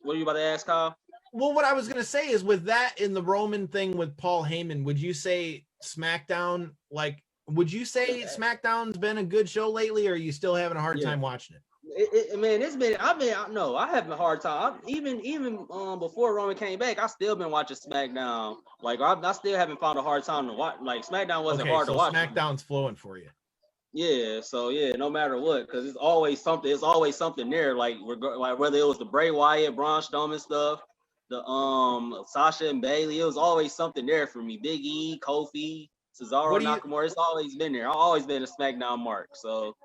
what are you about to ask, Kyle? Well, what I was going to say is with that in the Roman thing with Paul Heyman, would you say SmackDown, would you say SmackDown's been a good show lately, or are you still having a hard time watching it? I have a hard time. Even before Roman came back, I still been watching SmackDown. Like I still haven't found a hard time to watch. Like SmackDown wasn't hard to watch. SmackDown's flowing for you. Yeah. So yeah, no matter what, because it's always something. It's always something there. Like whether it was the Bray Wyatt, Braun Strowman stuff, the Sasha and Bailey, it was always something there for me. Big E, Kofi, Cesaro, Nakamura. It's always been there. I've always been a SmackDown mark. So.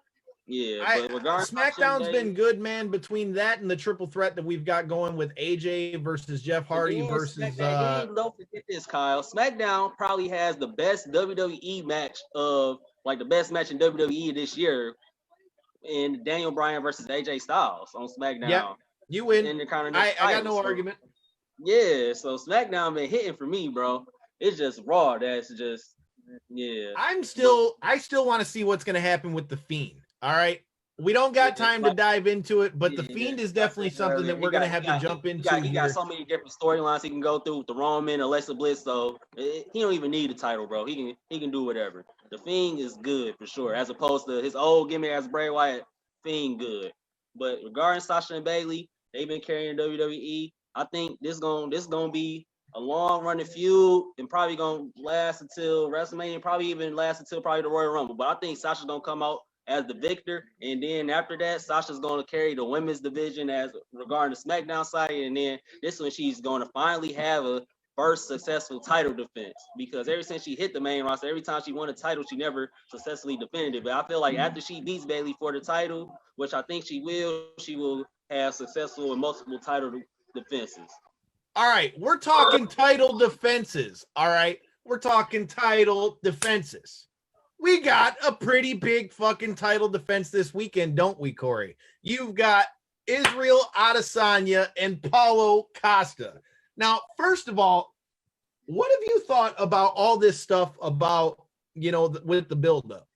Yeah, but SmackDown's been good, man. Between that and the triple threat that we've got going with AJ versus Jeff Hardy versus. Don't forget this, Kyle. SmackDown probably has the best WWE match of the best match in WWE this year, in Daniel Bryan versus AJ Styles on SmackDown. Yeah, you win. I got no argument. Yeah, so SmackDown been hitting for me, bro. It's just Raw. That's just I still want to see what's gonna happen with the Fiend. All right. We don't got time to dive into it, but the Fiend is definitely something that we're going to have to jump into. He got so many different storylines he can go through with the Roman, Alexa Bliss, so he don't even need a title, bro. He can do whatever. The Fiend is good for sure, as opposed to his old gimmick as Bray Wyatt. Fiend good. But regarding Sasha and Bailey, they've been carrying WWE. I think this gonna be a long running feud and probably gonna last until WrestleMania, probably even last until probably the Royal Rumble. But I think Sasha's gonna come out as the victor, and then after that, Sasha's going to carry the women's division as regarding the SmackDown side, and then this one she's going to finally have a first successful title defense, because ever since she hit the main roster, every time she won a title, she never successfully defended it. But I feel like after she beats Bailey for the title, which I think she will have successful and multiple title defenses. All right, we're talking title defenses. All right, we're talking title defenses. We got a pretty big fucking title defense this weekend, don't we, Corey? You've got Israel Adesanya and Paulo Costa. Now, first of all, what have you thought about all this stuff about, with the buildup?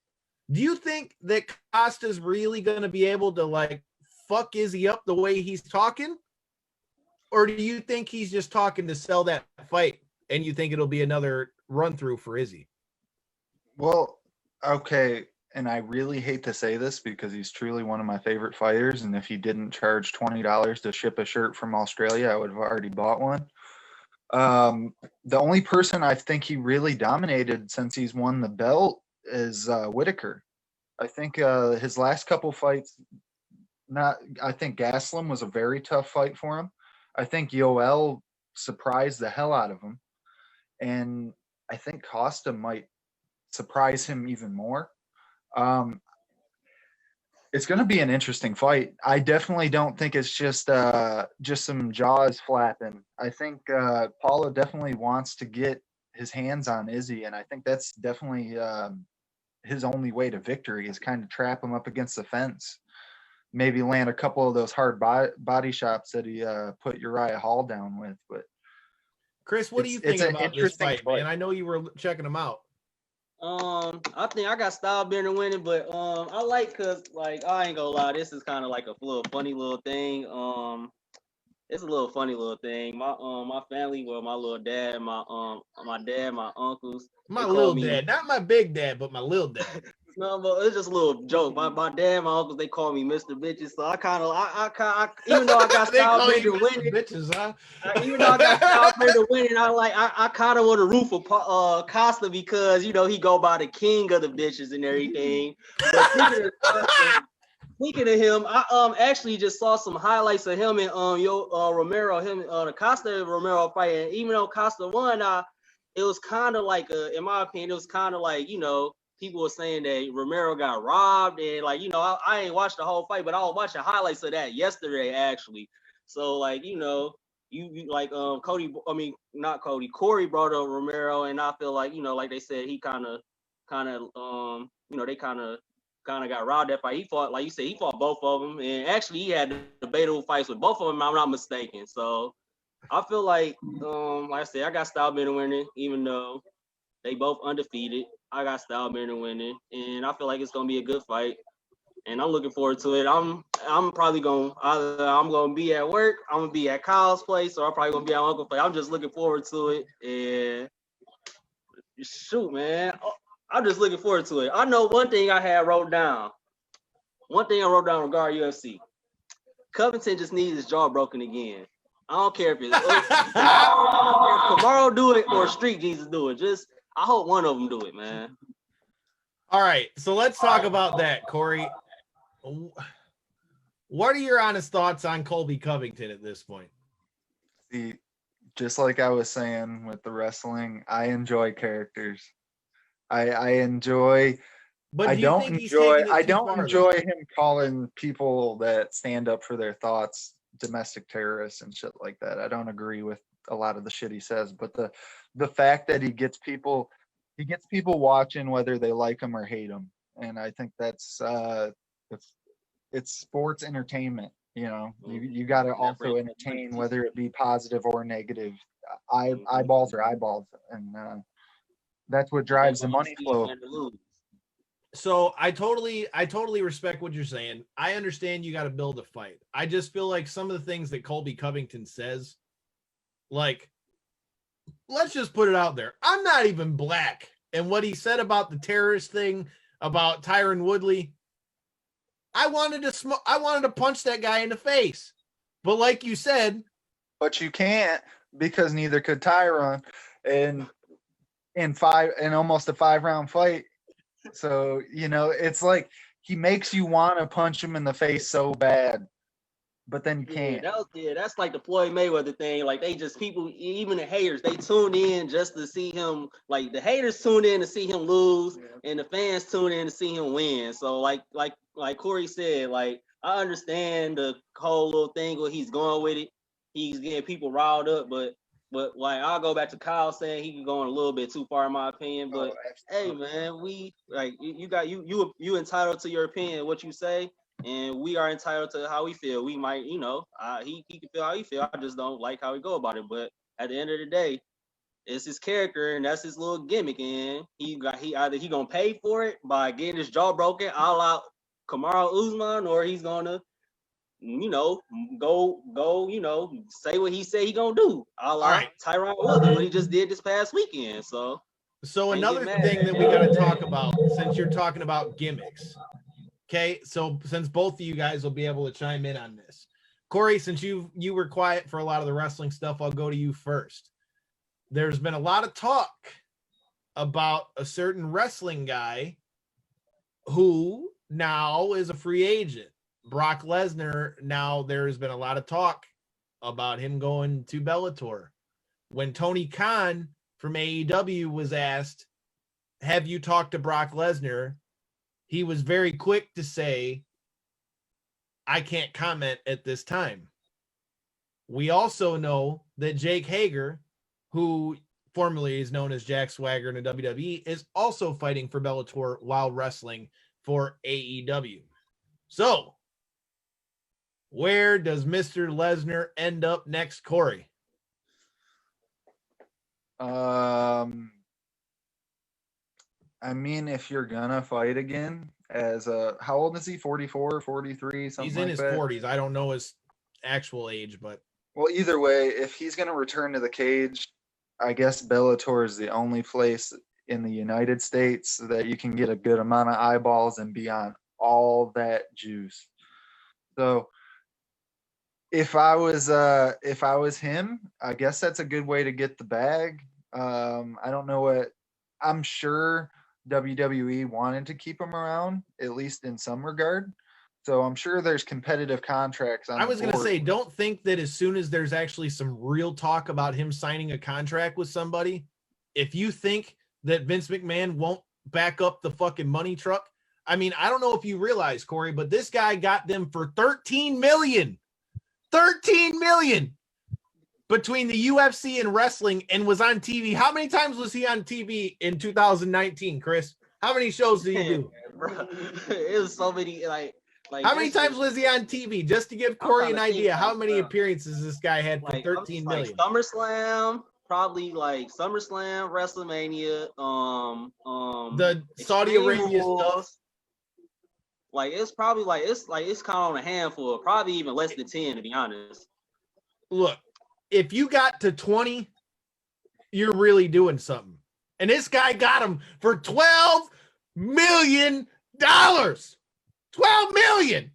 Do you think that Costa's really going to be able to, fuck Izzy up the way he's talking? Or do you think he's just talking to sell that fight and you think it'll be another run-through for Izzy? Well, okay, and I really hate to say this because he's truly one of my favorite fighters, and if he didn't charge $20 to ship a shirt from Australia, I would have already bought one. The only person I think he really dominated since he's won the belt is Whitaker. I think his last couple fights, I think Gaslam was a very tough fight for him. I think Yoel surprised the hell out of him. And I think Costa might surprise him even more. It's going to be an interesting fight. I definitely don't think it's just some jaws flapping. I think Paulo definitely wants to get his hands on Izzy, and I think that's definitely his only way to victory is kind of trap him up against the fence. Maybe land a couple of those hard body shots that he put Uriah Hall down with. But Chris, what do you think about this fight, man? I know you were checking him out. I think I got style better than winning, but I like cause like I ain't gonna lie, this is kind of like a little funny little thing. It's a little funny little thing. My family, well, my little dad, my dad, my uncles. My little dad, not my big dad, but my little dad. No, but it's just a little joke. My dad, my uncles, they call me Mr. Bitches. So I kind of, even though I got style better than winning, bitches, huh? Even though I got style better than winning, I kind of want to root for Costa because you know he go by the king of the bitches and everything. But speaking of him, I actually just saw some highlights of him and Romero, the Costa Romero fight, and even though Costa won, it was kind of like in my opinion, it was kind of like, you know, people were saying that Romero got robbed, and like, you know, I ain't watched the whole fight, but I was watching highlights of that yesterday actually. So like, you know, you like Corey brought up Romero, and I feel like, you know, like they said, he kind of you know, they kind of got robbed that fight. He fought, like you said, he fought both of them, and actually he had debatable fights with both of them, if I'm not mistaken. So I feel like I said, I got style better winning, even though they both undefeated. I got style better winning, and I feel like it's gonna be a good fight, and I'm looking forward to it. I'm probably gonna I'm gonna be at work, I'm gonna be at Kyle's place, or I'm probably gonna be at Uncle's place. I'm just looking forward to it, and shoot, man, I'm just looking forward to it. I know one thing I had wrote down. One thing I wrote down regarding UFC. Covington just needs his jaw broken again. I don't care if it's Kamaru do it or Street Jesus do it. Just I hope one of them do it, man. All right, so let's talk about that, Corey. What are your honest thoughts on Colby Covington at this point? See, just like I was saying with the wrestling, I enjoy characters. I enjoy. But I don't enjoy him calling people that stand up for their thoughts domestic terrorists and shit like that. I don't agree with a lot of the shit he says, but the fact that he gets people watching whether they like him or hate him, and I think that's it's sports entertainment. You know, you got to also entertain, whether it be positive or negative. Eyeballs are eyeballs, and that's what drives the money flow. So I totally respect what you're saying. I understand you got to build a fight. I just feel like some of the things that Colby Covington says, like, let's just put it out there. I'm not even black. And what he said about the terrorist thing, about Tyron Woodley, I wanted to punch that guy in the face. But like you said, but you can't, because neither could Tyron in almost a 5-round fight. So, you know, it's like he makes you want to punch him in the face so bad, but then you can't. That's like the Floyd Mayweather thing. Like they just, people, even the haters, they tune in just to see him. Like the haters tune in to see him lose, and the fans tune in to see him win. So like Corey said, like I understand the whole little thing where he's going with it. He's getting people riled up, but like I'll go back to Kyle saying he can go on a little bit too far in my opinion. But hey man, we like you entitled to your opinion, what you say, and we are entitled to how we feel. We might, you know, he can feel how he feel. I just don't like how he go about it. But at the end of the day, it's his character and that's his little gimmick, and he either gonna pay for it by getting his jaw broken, a la Kamaru Usman, or he's gonna, you know, go, you know, say what he said he gonna do. Right. Tyron Woodley, what he just did this past weekend. So another thing that we got to talk about, since you're talking about gimmicks. Okay, so since both of you guys will be able to chime in on this, Corey, since you were quiet for a lot of the wrestling stuff, I'll go to you first. there's been a lot of talk about a certain wrestling guy who now is a free agent. Brock Lesnar. Now there's been a lot of talk about him going to Bellator. When Tony Khan from AEW was asked, have you talked to Brock Lesnar? He was very quick to say, I can't comment at this time. We also know that Jake Hager, who formerly is known as Jack Swagger in the WWE, is also fighting for Bellator while wrestling for AEW. So, where does Mr. Lesnar end up next, Corey? I mean, if you're gonna fight again as a, how old is he? 44, 43, something He's in like his that? 40s. I don't know his actual age, but Well, either way, if he's gonna return to the cage, I guess Bellator is the only place in the United States that you can get a good amount of eyeballs and be on all that juice. So if I was him, I guess that's a good way to get the bag. I don't know what, I'm sure WWE wanted to keep him around, at least in some regard. So I'm sure there's competitive contracts on I was the going to board. say, don't think that as soon as there's actually some real talk about him signing a contract with somebody, if you think that Vince McMahon won't back up the fucking money truck. I mean, I don't know if you realize, Corey, but this guy got them for $13 million. $13 million between the UFC and wrestling, and was on TV. How many times was he on TV in 2019, Chris? How many shows did he do? Bro, it was so many, like how many times was he on TV? Just to give Corey an idea, how many appearances this guy had for 13 million? SummerSlam, probably like SummerSlam, WrestleMania, the Saudi Arabia stuff. Like it's probably it's kind of on a handful, probably even less than 10 to be honest. Look, if you got to 20, you're really doing something. And this guy got him for $12 million. $12 million.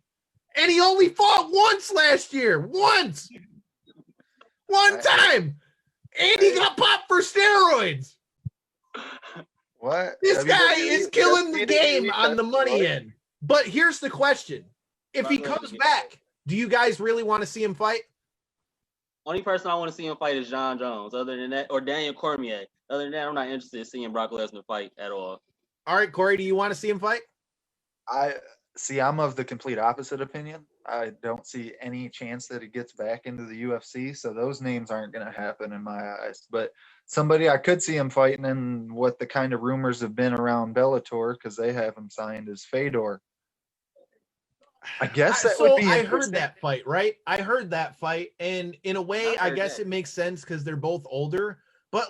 And he only fought once last year. Once. One time. And he got popped for steroids. What? This guy is killing the game on the money end. But here's the question. If he comes back, do you guys really want to see him fight? Only person I want to see him fight is John Jones. Other than that, or Daniel Cormier. Other than that, I'm not interested in seeing Brock Lesnar fight at all. All right, Corey, do you want to see him fight? I'm of the complete opposite opinion. I don't see any chance that he gets back into the UFC, so those names aren't going to happen in my eyes. But somebody I could see him fighting, and what the kind of rumors have been around Bellator, because they have him signed, is Fedor. I guess that would be I heard that fight, right? I heard that fight, and in a way, I guess it makes sense because they're both older. But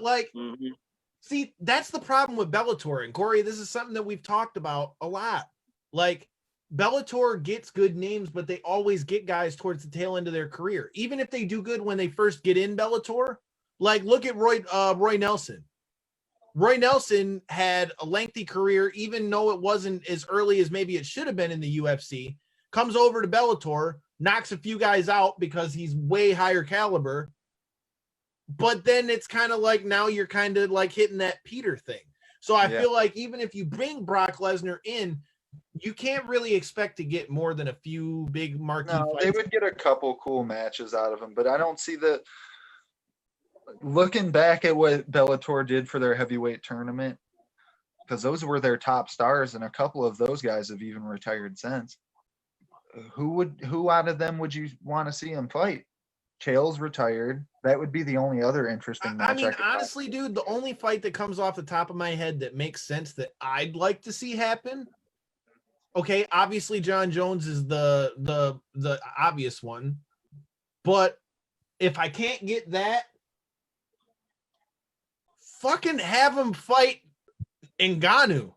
see, that's the problem with Bellator. And Corey, this is something that we've talked about a lot. Like, Bellator gets good names, but they always get guys towards the tail end of their career. Even if they do good when they first get in Bellator, like look at Roy Nelson. Roy Nelson had a lengthy career, even though it wasn't as early as maybe it should have been in the UFC. Comes over to Bellator, knocks a few guys out because he's way higher caliber. But then it's kind of like now you're kind of like hitting that Peter thing. So I feel like even if you bring Brock Lesnar in, you can't really expect to get more than a few big marquee fights. They would get a couple cool matches out of him, but I don't see the. Looking back at what Bellator did for their heavyweight tournament, because those were their top stars, and a couple of those guys have even retired since. Who out of them would you want to see him fight? Chael's retired. That would be the only other interesting match. I mean, honestly, dude, the only fight that comes off the top of my head that makes sense that I'd like to see happen. Okay, obviously John Jones is the obvious one, but if I can't get that, fucking have him fight Ngannou.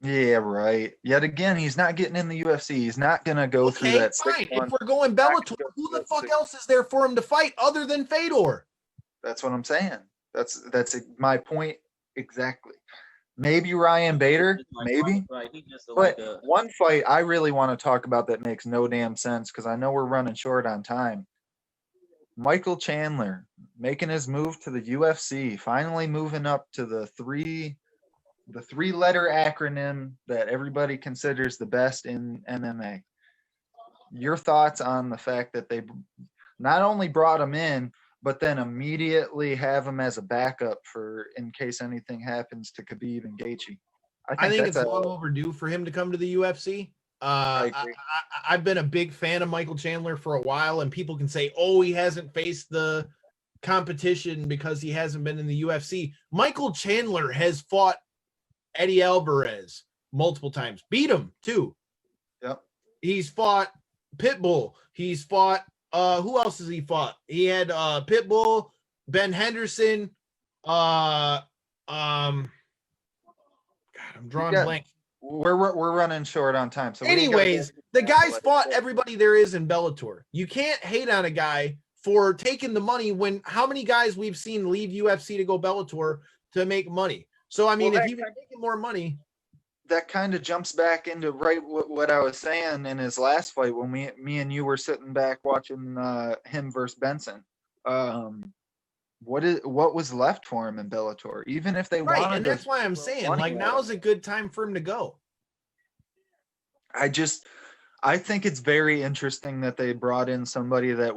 Yeah, right. Yet again, he's not getting in the UFC. He's not gonna go through that. Fine. If we're going Bellator, who the fuck else is there for him to fight other than Fedor? That's what I'm saying. That's my point exactly. Maybe Ryan Bader, maybe. Right. But one fight I really want to talk about that makes no damn sense, because I know we're running short on time. Michael Chandler making his move to the UFC, finally moving up to the three-letter acronym that everybody considers the best in MMA. Your thoughts on the fact that they not only brought him in, but then immediately have him as a backup for in case anything happens to Khabib and Gaethje? I think it's long overdue for him to come to the UFC. I've been a big fan of Michael Chandler for a while, and people can say, oh, he hasn't faced the competition because he hasn't been in the UFC. Michael Chandler has fought Eddie Alvarez multiple times, beat him too. Yep. He's fought Pitbull. He's fought who else has he fought? He had Pitbull, Ben Henderson, God, I'm drawing blank. We're running short on time. So anyways, the guy's fought everybody there is in Bellator. You can't hate on a guy for taking the money when how many guys we've seen leave UFC to go Bellator to make money. So I mean, if he was making more money, that kind of jumps back into what I was saying in his last fight when me and you were sitting back watching him versus Benson. What was left for him in Bellator? Even if they wanted, and that's why I'm saying like now's a good time for him to go. I think it's very interesting that they brought in somebody that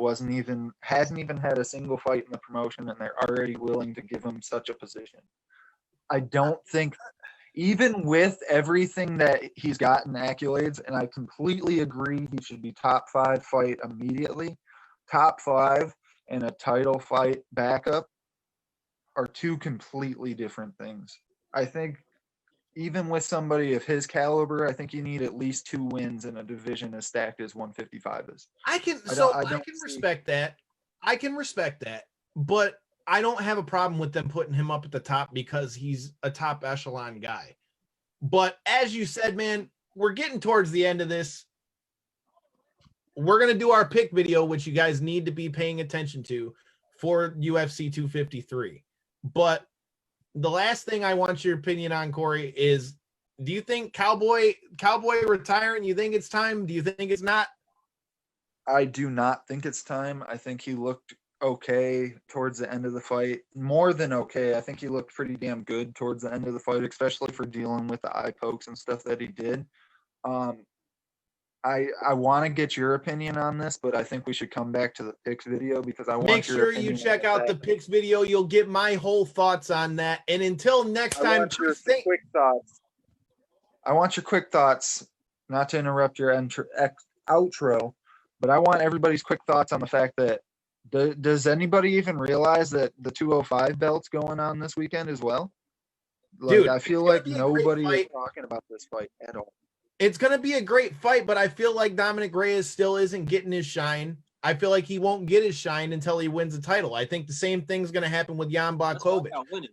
hasn't even had a single fight in the promotion, and they're already willing to give him such a position. I don't think, even with everything that he's gotten accolades, and I completely agree he should be top 5 fight immediately. Top 5 and a title fight backup are two completely different things. I think even with somebody of his caliber, I think you need at least 2 wins in a division as stacked as 155 is. I can respect that. I can respect that, but I don't have a problem with them putting him up at the top because he's a top echelon guy. But as you said, man, we're getting towards the end of this. We're going to do our pick video, which you guys need to be paying attention to for UFC 253. But the last thing I want your opinion on, Corey, is do you think Cowboy retiring? You think it's time? Do you think it's not? I do not think it's time. I think he looked okay towards the end of the fight. More than okay. I think he looked pretty damn good towards the end of the fight, especially for dealing with the eye pokes and stuff that he did. I want to get your opinion on this, but I think we should come back to the picks video because I want make sure you check out the picks video. You'll get my whole thoughts on that. And until next time, I want your quick thoughts, not to interrupt your outro, but I want everybody's quick thoughts on the fact that does anybody even realize that the 205 belt's going on this weekend as well? Dude, I feel like nobody is talking about this fight at all. It's going to be a great fight, but I feel like Dominic Reyes still isn't getting his shine. I feel like he won't get his shine until he wins the title. I think the same thing's going to happen with Jan Blachowicz.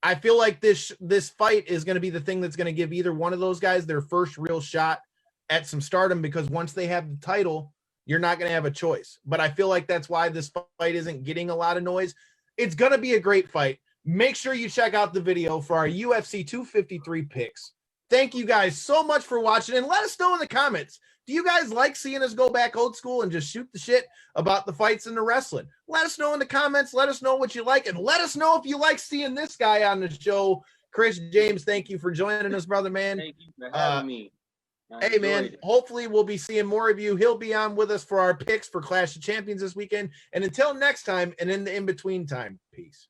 I feel like this fight is going to be the thing that's going to give either one of those guys their first real shot at some stardom, because once they have the title, you're not going to have a choice. But I feel like that's why this fight isn't getting a lot of noise. It's going to be a great fight. Make sure you check out the video for our UFC 253 picks. Thank you guys so much for watching, and let us know in the comments. Do you guys like seeing us go back old school and just shoot the shit about the fights and the wrestling? Let us know in the comments. Let us know what you like, and let us know if you like seeing this guy on the show. Chris James, thank you for joining us, brother, man. Thank you for having me. Hey, man, hopefully we'll be seeing more of you. He'll be on with us for our picks for Clash of Champions this weekend. And until next time, and in the in-between time, peace.